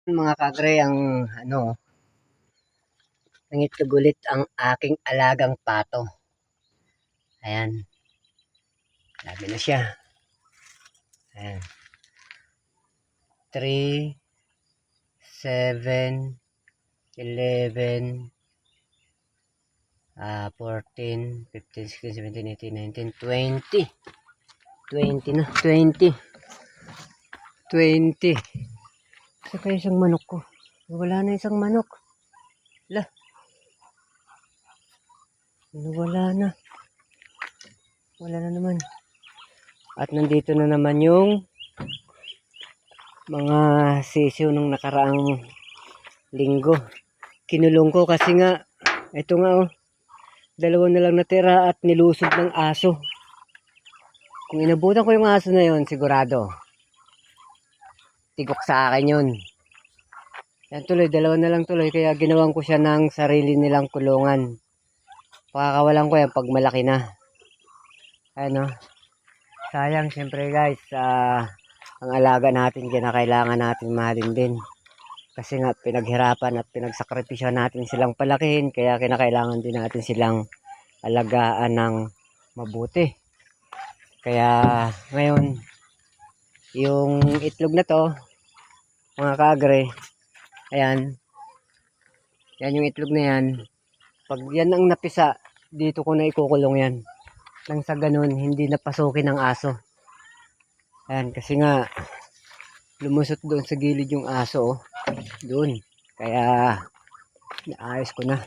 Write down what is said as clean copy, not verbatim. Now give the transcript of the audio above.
Mga kagre, ang nangitlog ulit ang aking alagang pato. Ayan. Sabi na siya. Ayan. 3, 7, 11, 14, 15, 16, 17, 18, 19, 20. 20 na. 20. 20. Saka isang manok ko. Wala na isang manok. Lah. Wala na. Wala na naman. At nandito na naman yung mga sisiw nung nakaraang linggo. Kinulong ko kasi nga, ito nga dalawa na lang natira at nilusog ng aso. Kung inabutan ko yung aso na yon, sigurado tigok sa akin yun. Yan tuloy, dalawa na lang tuloy, kaya ginawan ko siya ng sarili nilang kulungan. Pakakawalan ko yan pag malaki na. Ano, sayang siyempre guys, ang alaga natin, kinakailangan natin mahalin din. Kasi nga pinaghirapan at pinagsakripisyo natin silang palakihin, kaya kinakailangan din natin silang alagaan ng mabuti. Kaya ngayon, yung itlog na to, mga kaagre, ayan, yan yung itlog na yan. Pag yan ang napisa, dito ko na ikukulong yan. Nang sa ganun, hindi napasukin ng aso. Ayan, kasi nga, lumusot doon sa gilid yung aso, doon. Kaya, naayos ko na.